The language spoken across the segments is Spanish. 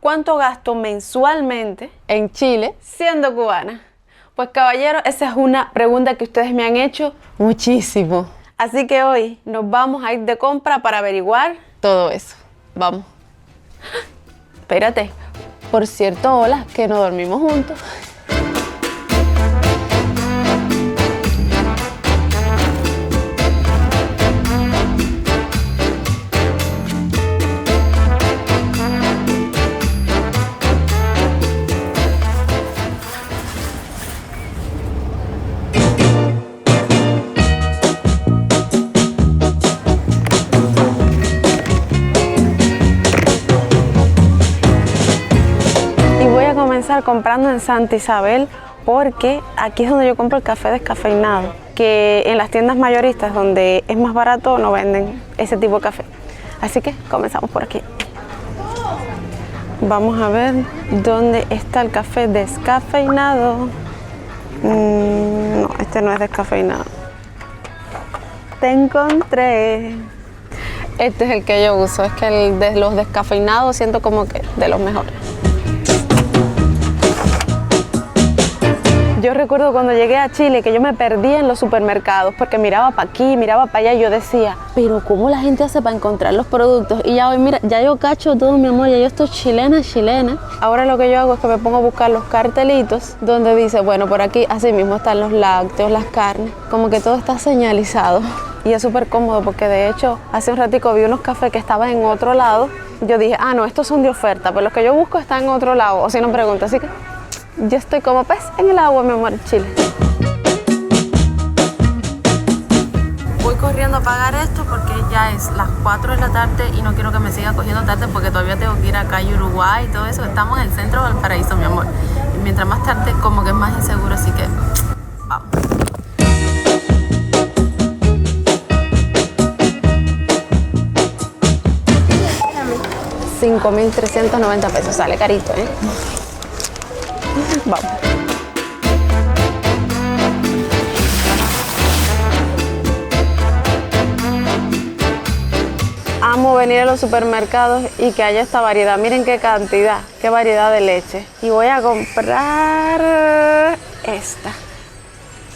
¿cuánto gasto mensualmente en Chile siendo cubana? Pues caballeros, esa es una pregunta que ustedes me han hecho muchísimo. Así que hoy nos vamos a ir de compra para averiguar todo eso. Vamos. Espérate. Por cierto, hola, que no dormimos juntos. Comprando en Santa Isabel porque aquí es donde yo compro el café descafeinado, que en las tiendas mayoristas donde es más barato no venden ese tipo de café. Así que comenzamos por aquí. Vamos a ver dónde está el café descafeinado. No, este no es descafeinado. Te encontré. Este es el que yo uso, es que el de los descafeinados siento como que de los mejores. Yo recuerdo cuando llegué a Chile que yo me perdí en los supermercados porque miraba para aquí, miraba para allá y yo decía, pero ¿cómo la gente hace para encontrar los productos? Y ya hoy, mira, ya yo cacho todo, mi amor, ya yo estoy chilena. Ahora lo que yo hago es que me pongo a buscar los cartelitos donde dice, bueno, por aquí así mismo están los lácteos, las carnes, como que todo está señalizado. Y es súper cómodo porque de hecho hace un ratico vi unos cafés que estaban en otro lado. Yo dije, ah, no, estos son de oferta, pero los que yo busco están en otro lado, o si no pregunto, así que yo estoy como pez en el agua, mi amor, Chile. Voy corriendo a pagar esto porque ya es las 4 de la tarde y no quiero que me siga cogiendo tarde porque todavía tengo que ir acá a Uruguay y todo eso. Estamos en el centro del paraíso, mi amor. Y mientras más tarde, como que es más inseguro, así que vamos. 5.390 pesos, sale carito, ¿eh? Vamos. Amo venir a los supermercados y que haya esta variedad. Miren qué cantidad, qué variedad de leche. Y voy a comprar esta.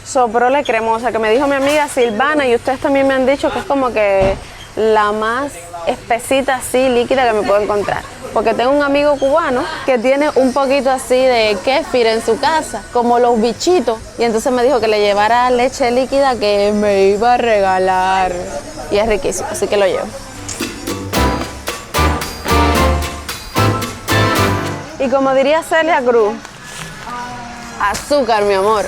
Soprole cremosa, que me dijo mi amiga Silvana y ustedes también me han dicho que es como que la más espesita así, líquida que me puedo encontrar. Porque tengo un amigo cubano que tiene un poquito así de kéfir en su casa, como los bichitos. Y entonces me dijo que le llevara leche líquida que me iba a regalar. Y es riquísimo, así que lo llevo. Y como diría Celia Cruz, azúcar, mi amor.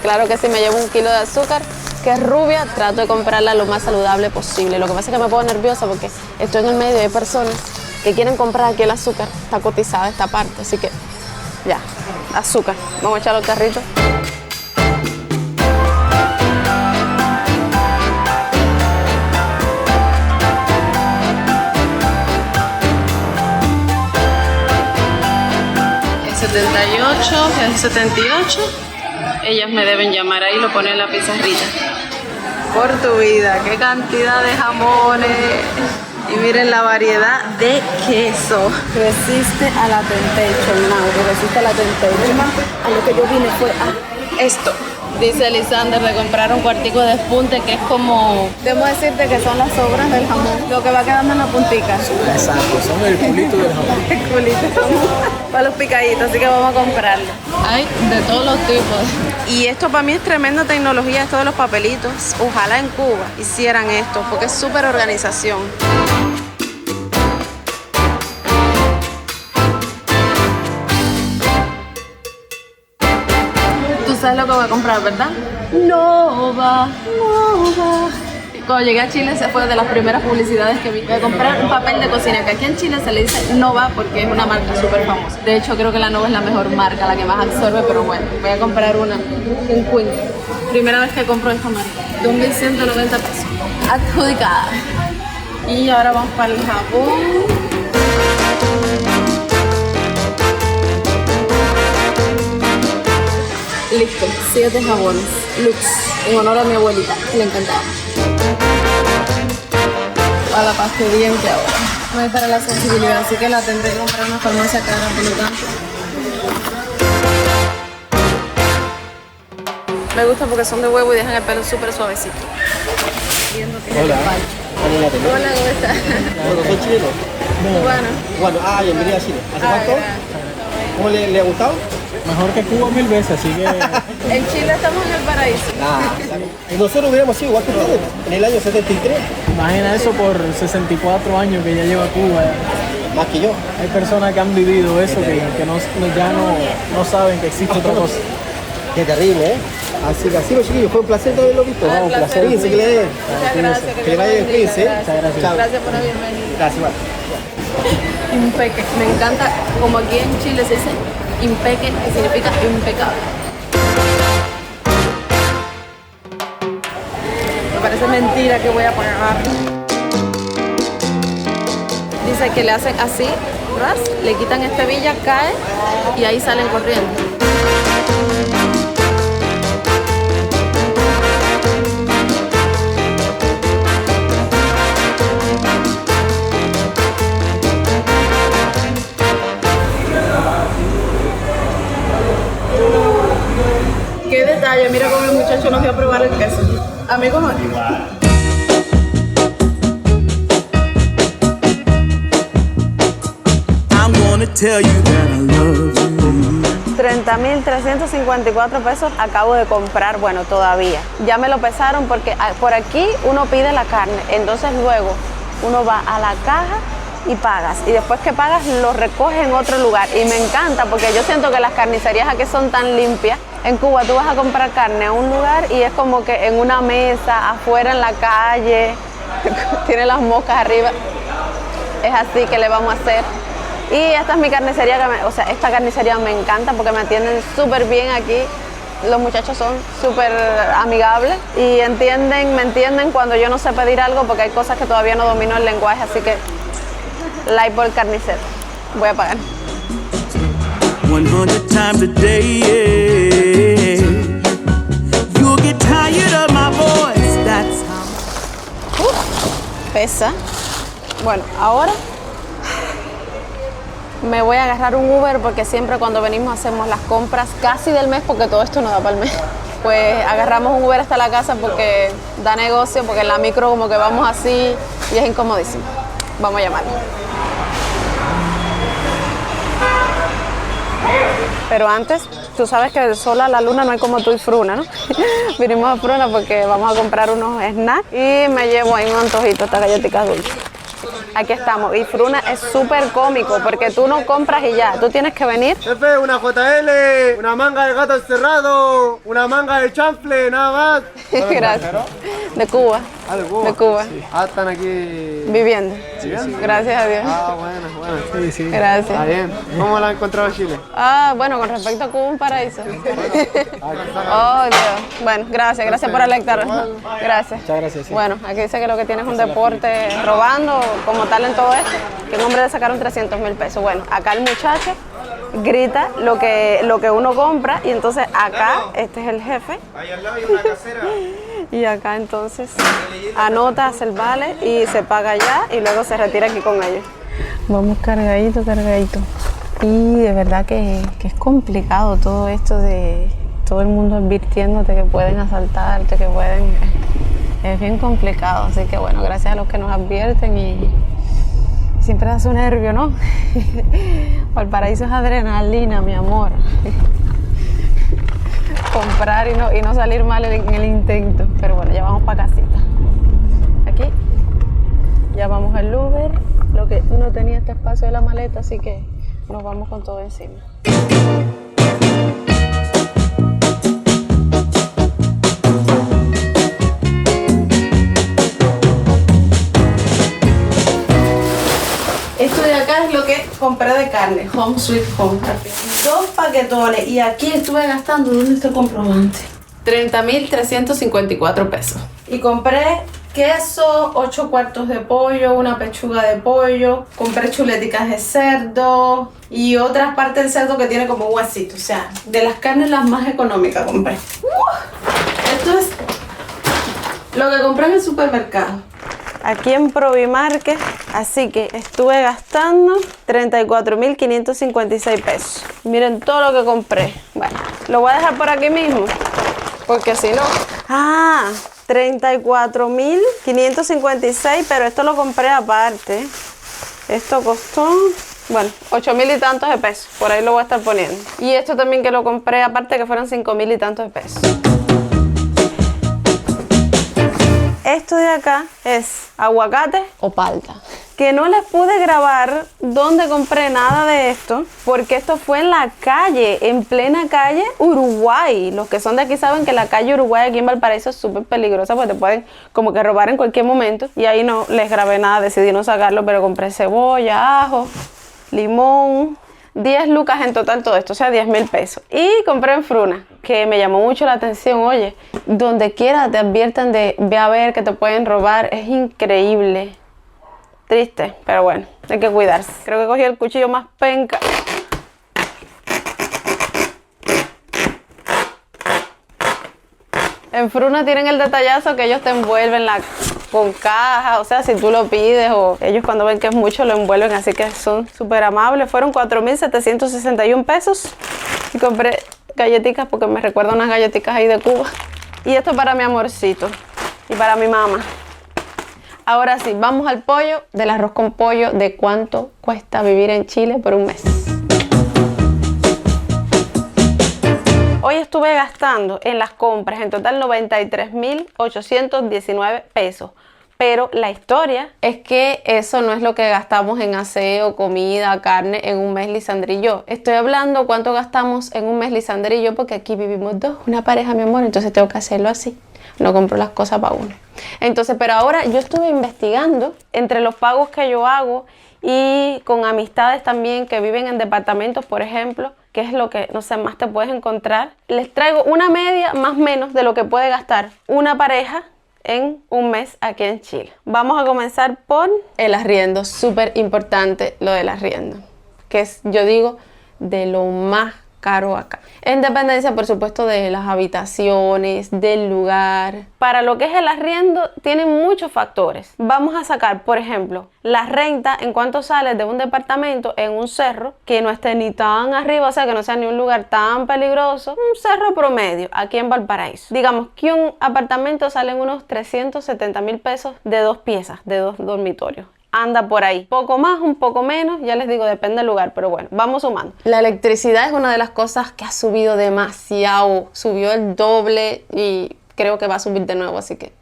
Claro que sí, me llevo 1 kilo de azúcar, que es rubia, trato de comprarla lo más saludable posible. Lo que pasa es que me pongo nerviosa porque estoy en el medio y hay personas que quieren comprar aquí el azúcar. Está cotizada esta parte, así que ya, azúcar. Vamos a echarlo al carrito. El 78, el 78. Ellas me deben llamar, ahí lo ponen en la pizarrita. Por tu vida, qué cantidad de jamones. Y miren la variedad de queso. Resiste a la temptation, no, resiste a la temptation. A lo que yo vine fue a esto. Dice Lisander de comprar un cuartico de espunte que es como... Debo decirte que son las sobras del jamón, lo que va quedando en la puntica. Exacto, son el culito del jamón. El culito para los picaditos, así que vamos a comprarlo. Hay de todos los tipos. Y esto para mí es tremenda tecnología, esto de los papelitos. Ojalá en Cuba hicieran esto, porque es súper organización. ¿Sabes lo que voy a comprar, verdad? Nova. Cuando llegué a Chile, se fue de las primeras publicidades que vi. Voy a comprar un papel de cocina, que aquí en Chile se le dice Nova porque es una marca súper famosa. De hecho, creo que la Nova es la mejor marca, la que más absorbe, pero bueno, voy a comprar un Queen. Primera vez que compro esta marca. 2.190 pesos. Adjudicada. Y ahora vamos para el jabón. Listo, 7 jabones Lux, en honor a mi abuelita, que le encantaba. A la pasta de diente ahora. No hay para la sensibilidad, así que la tendré que comprar en una farmacia cara, por lo tanto. Me gusta porque son de huevo y dejan el pelo súper suavecito. Hola. ¿Cómo la tenés? Hola, ¿cómo estás? Bueno, ¿son chilenos? Bueno. Bueno, bienvenida a Chile. ¿Hace cuánto? ¿Cómo le ha gustado? Mejor que Cuba 1000 veces, así que... En Chile estamos en el paraíso. Y nosotros hubiéramos sido igual que ustedes, en el año 73. Imagina eso por 64 años que ya lleva Cuba. Más que yo. Hay personas que han vivido eso que ya no saben que existe otra cosa. Qué terrible, ¿eh? Así que así, los chiquillos, fue un placer de haberlo visto. Un placer. Cuídense, que le den. Muchas gracias. Que le vaya bien, cuídense. Gracias. Chao. Gracias por la bienvenida. Gracias, igual. Impeque. Me encanta, como aquí en Chile se dice impeque, que significa impecable. Me parece mentira que voy a pagar. Dice que le hacen así, ras, le quitan esta hebilla, cae y ahí salen corriendo. Qué detalle, mira cómo el muchacho nos dio a probar el queso. Amigos, I'm gonna tell you that I love you. 30.354 pesos acabo de comprar, bueno, todavía. Ya me lo pesaron porque por aquí uno pide la carne, entonces luego uno va a la caja y pagas. Y después que pagas, lo recoges en otro lugar. Y me encanta porque yo siento que las carnicerías aquí son tan limpias. En Cuba tú vas a comprar carne a un lugar y es como que en una mesa, afuera en la calle, tiene las moscas arriba. Es así que le vamos a hacer. Y esta es mi carnicería, esta carnicería me encanta porque me atienden súper bien aquí. Los muchachos son súper amigables y me entienden cuando yo no sé pedir algo porque hay cosas que todavía no domino el lenguaje, así que like por el carnicero. Voy a pagar. 100 times a day, yeah. You'll get tired of my voice, that's how. Pesa. Bueno, ahora me voy a agarrar un Uber porque siempre cuando venimos hacemos las compras casi del mes porque todo esto no da para el mes. Pues agarramos un Uber hasta la casa porque da negocio, porque en la micro como que vamos así y es incomodísimo. Vamos a llamarlo. Pero antes, tú sabes que sola a la luna no hay como tú y Fruna, ¿no? Vinimos a Fruna porque vamos a comprar unos snacks y me llevo ahí un antojito, estas galletitas dulces. Aquí estamos, y Fruna es súper cómico porque tú no compras y ya, tú tienes que venir. Jefe, una JL, una manga de gato encerrado, una manga de chanfle, nada más. Gracias. De Cuba. De Cuba. De Cuba. Están aquí Viviendo. ¿Viviendo? Gracias a Dios. Bueno. Sí. Gracias. Está bien. ¿Cómo la ha encontrado Chile? Bueno, con respecto a Cuba, un paraíso. Oh, Dios. Bueno, gracias por alertar. Gracias. Muchas gracias. Sí. Bueno, aquí dice que lo que tiene es un deporte robando, como tal en todo esto, que un hombre le sacaron 300.000 pesos. Bueno, acá el muchacho grita lo que uno compra y entonces acá, este es el jefe. Ahí al lado hay una casera. Y acá entonces anota, hace el vale y se paga allá y luego se retira aquí con ellos. Vamos cargadito. Y de verdad que es complicado todo esto de todo el mundo advirtiéndote que pueden asaltarte, que pueden... Es bien complicado, así que bueno, gracias a los que nos advierten y siempre da su nervio, ¿no? Valparaíso es adrenalina, mi amor. Comprar y no salir mal en el intento. Pero bueno, ya vamos para casita. Aquí ya vamos al Uber. Lo que no tenía este espacio de la maleta, así que nos vamos con todo encima. Esto de acá es lo que compré de carne, Home Sweet Home. 2 paquetones y aquí estuve gastando, ¿dónde está el comprobante? 30.354 pesos. Y compré queso, 8 cuartos de pollo, una pechuga de pollo, compré chuleticas de cerdo y otras partes del cerdo que tiene como huesito. O sea, de las carnes las más económicas compré. Esto es lo que compré en el supermercado. Aquí en Provimarket Así que estuve gastando 34.556 pesos. Miren todo lo que compré. Bueno, lo voy a dejar por aquí mismo, porque si no... 34.556, pero esto lo compré aparte. Esto costó, bueno, 8.000 y tantos de pesos. Por ahí lo voy a estar poniendo. Y esto también que lo compré aparte, que fueron 5.000 y tantos de pesos. Esto de acá es aguacate o palta. Que no les pude grabar dónde compré nada de esto, porque esto fue en la calle, en plena calle Uruguay. Los que son de aquí saben que la calle Uruguay aquí en Valparaíso es súper peligrosa, porque te pueden como que robar en cualquier momento. Y ahí no les grabé nada, decidí no sacarlo, pero compré cebolla, ajo, limón, 10 lucas en total todo esto, o sea 10.000 pesos. Y compré en Fruna, que me llamó mucho la atención. Oye, donde quiera te advierten de ve a ver que te pueden robar, es increíble. Triste, pero bueno, hay que cuidarse. Creo que cogí el cuchillo más penca. En Fruna tienen el detallazo que ellos te envuelven con caja, o sea, si tú lo pides o ellos cuando ven que es mucho lo envuelven, así que son súper amables. Fueron 4.761 pesos y compré galletitas porque me recuerda unas galletitas ahí de Cuba. Y esto para mi amorcito y para mi mamá. Ahora sí, vamos al pollo, del arroz con pollo, de cuánto cuesta vivir en Chile por un mes. Hoy estuve gastando en las compras en total 93.819 pesos. Pero la historia es que eso no es lo que gastamos en aseo, comida, carne en un mes Lisandra y yo. Estoy hablando cuánto gastamos en un mes Lisandra y yo porque aquí vivimos dos, una pareja, mi amor, entonces tengo que hacerlo así. No compro las cosas para uno. Entonces, pero ahora yo estuve investigando entre los pagos que yo hago y con amistades también que viven en departamentos, por ejemplo, que es lo que, no sé, más te puedes encontrar. Les traigo una media más o menos de lo que puede gastar una pareja en un mes aquí en Chile. Vamos a comenzar por el arriendo. Súper importante lo del arriendo, que es, yo digo, de lo más caro acá. En dependencia, por supuesto, de las habitaciones, del lugar. Para lo que es el arriendo, tienen muchos factores. Vamos a sacar, por ejemplo, la renta en cuanto sale de un departamento en un cerro que no esté ni tan arriba, o sea, que no sea ni un lugar tan peligroso. Un cerro promedio aquí en Valparaíso. Digamos que un apartamento sale en unos 370.000 pesos de 2 piezas, de 2 dormitorios. Anda por ahí, poco más, un poco menos, ya les digo, depende del lugar, pero bueno, vamos sumando. La electricidad es una de las cosas que ha subido demasiado, subió el doble y creo que va a subir de nuevo, así que,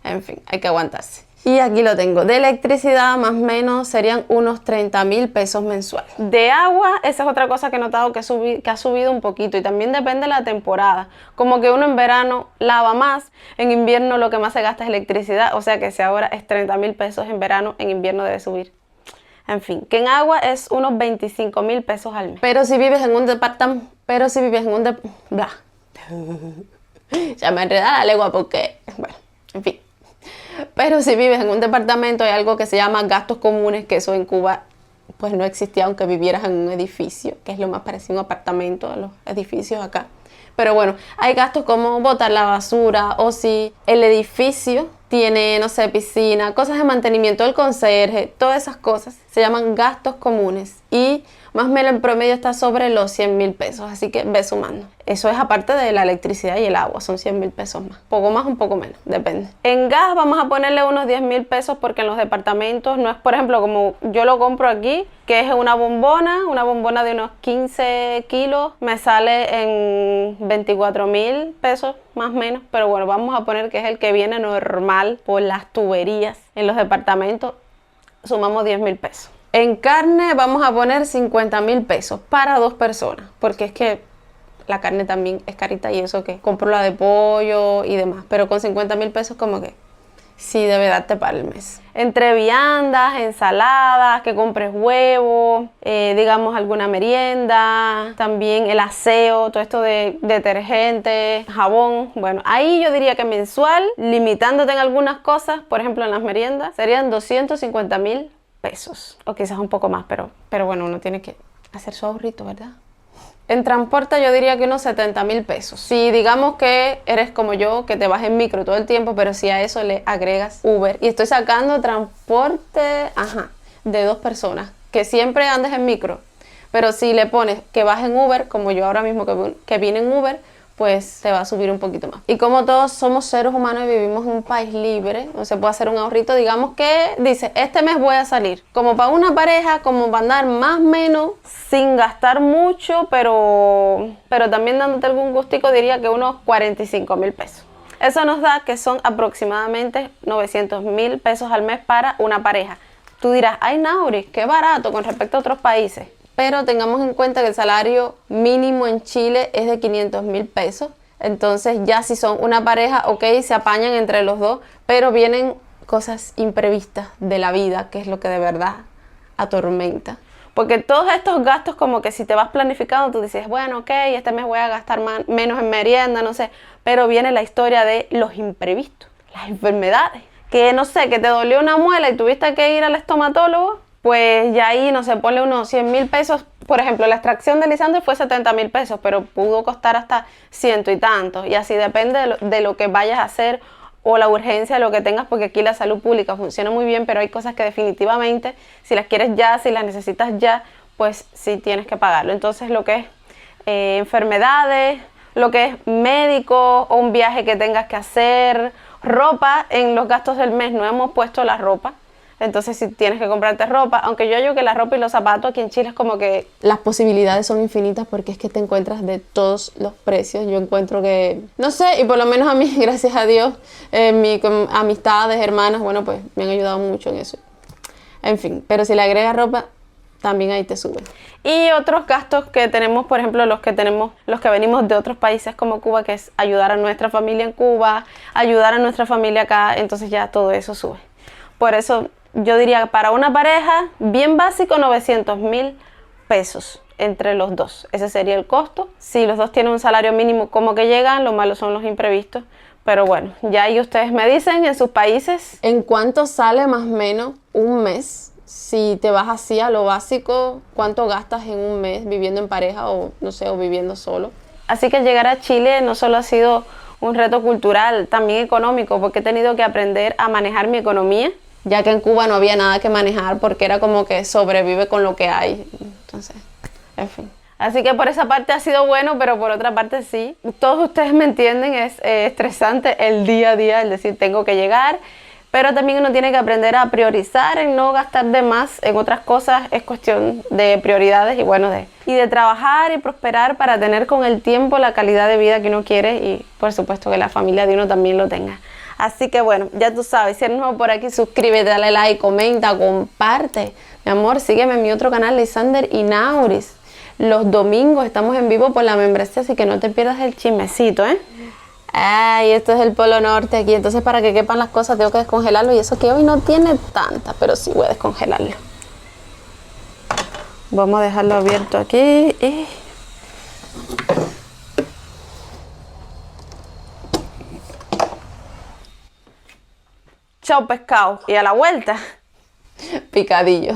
en fin, hay que aguantarse. Y aquí lo tengo, de electricidad más o menos serían unos 30.000 pesos mensuales. De agua, esa es otra cosa que he notado que ha subido un poquito y también depende de la temporada. Como que uno en verano lava más, en invierno lo que más se gasta es electricidad, o sea que si ahora es 30.000 pesos en verano, en invierno debe subir. En fin, que en agua es unos 25.000 pesos al mes. Pero si vives en un departamento, ya me enreda la lengua porque, bueno, en fin. Pero si vives en un departamento hay algo que se llama gastos comunes, que eso en Cuba pues no existía aunque vivieras en un edificio, que es lo más parecido a un apartamento a los edificios acá. Pero bueno, hay gastos como botar la basura o si el edificio tiene, no sé, piscina, cosas de mantenimiento del conserje, todas esas cosas se llaman gastos comunes y más o menos en promedio está sobre los 100.000 pesos, así que ve sumando. Eso es aparte de la electricidad y el agua, son 100.000 pesos más. Poco más, un poco menos, depende. En gas vamos a ponerle unos 10.000 pesos porque en los departamentos no es, por ejemplo, como yo lo compro aquí, que es una bombona de unos 15 kilos, me sale en 24.000 pesos más o menos, pero bueno, vamos a poner que es el que viene normal por las tuberías. En los departamentos sumamos 10.000 pesos. En carne vamos a poner 50.000 pesos para 2 personas, porque es que la carne también es carita y eso que compro la de pollo y demás, pero con 50.000 pesos como que sí debe darte para el mes. Entre viandas, ensaladas, que compres huevos, digamos alguna merienda, también el aseo, todo esto de detergente, jabón. Bueno, ahí yo diría que mensual, limitándote en algunas cosas, por ejemplo en las meriendas, serían 250.000 pesos o quizás un poco más, pero bueno, uno tiene que hacer su ahorrito, ¿verdad? En transporte yo diría que unos 70.000 pesos. Si digamos que eres como yo, que te vas en micro todo el tiempo, pero si a eso le agregas Uber. Y estoy sacando transporte, de 2 personas, que siempre andes en micro. Pero si le pones que vas en Uber, como yo ahora mismo que vine en Uber, pues te va a subir un poquito más. Y como todos somos seres humanos y vivimos en un país libre, no se puede hacer un ahorrito, digamos que dice, este mes voy a salir. Como para una pareja, como para andar más o menos, sin gastar mucho, pero también dándote algún gustico, diría que unos 45.000 pesos. Eso nos da que son aproximadamente 900.000 pesos al mes para una pareja. Tú dirás, ay Nauris, qué barato con respecto a otros países. Pero tengamos en cuenta que el salario mínimo en Chile es de 500.000 pesos. Entonces ya si son una pareja, ok, se apañan entre los dos, pero vienen cosas imprevistas de la vida, que es lo que de verdad atormenta. Porque todos estos gastos, como que si te vas planificando, tú dices, bueno, ok, este mes voy a gastar menos en merienda, no sé. Pero viene la historia de los imprevistos, las enfermedades. Que no sé, que te dolió una muela y tuviste que ir al estomatólogo. Pues ya ahí, no sé, ponle unos 100.000 pesos. Por ejemplo, la extracción de Lisandro fue 70.000 pesos, pero pudo costar hasta 100 y tantos. Y así depende de lo que vayas a hacer o la urgencia de lo que tengas, porque aquí la salud pública funciona muy bien, pero hay cosas que definitivamente, si las quieres ya, si las necesitas ya, pues sí tienes que pagarlo. Entonces lo que es enfermedades, lo que es médico o un viaje que tengas que hacer, ropa, en los gastos del mes no hemos puesto la ropa. Entonces si tienes que comprarte ropa, aunque yo digo que la ropa y los zapatos aquí en Chile es como que las posibilidades son infinitas porque es que te encuentras de todos los precios. Yo encuentro que, no sé, y por lo menos a mí, gracias a Dios, amistades, hermanas, bueno, pues me han ayudado mucho en eso. En fin, pero si le agregas ropa, también ahí te sube. Y otros gastos que tenemos, por ejemplo, los que venimos de otros países como Cuba, que es ayudar a nuestra familia en Cuba, ayudar a nuestra familia acá, entonces ya todo eso sube. Por eso yo diría para una pareja, bien básico, 900.000 pesos entre los dos. Ese sería el costo. Si los dos tienen un salario mínimo, como que llegan, lo malo son los imprevistos. Pero bueno, ya ahí ustedes me dicen en sus países en cuánto sale más o menos un mes. Si te vas así a lo básico, cuánto gastas en un mes viviendo en pareja o no sé, o viviendo solo. Así que llegar a Chile no solo ha sido un reto cultural, también económico, porque he tenido que aprender a manejar mi economía, ya que en Cuba no había nada que manejar porque era como que sobrevive con lo que hay. Entonces, en fin. Así que por esa parte ha sido bueno, pero por otra parte sí. Todos ustedes me entienden, es estresante el día a día, el decir tengo que llegar, pero también uno tiene que aprender a priorizar, en no gastar de más en otras cosas. Es cuestión de prioridades y bueno, de trabajar y prosperar para tener con el tiempo la calidad de vida que uno quiere y por supuesto que la familia de uno también lo tenga. Así que bueno, ya tú sabes, si eres nuevo por aquí, suscríbete, dale like, comenta, comparte. Mi amor, sígueme en mi otro canal, Lisander y Nauris. Los domingos estamos en vivo por la membresía, así que no te pierdas el chismecito, ¿eh? Ay, esto es el Polo Norte aquí, entonces para que quepan las cosas tengo que descongelarlo y eso que hoy no tiene tanta, pero sí voy a descongelarlo. Vamos a dejarlo abierto aquí y... Chao pescado y a la vuelta, picadillo.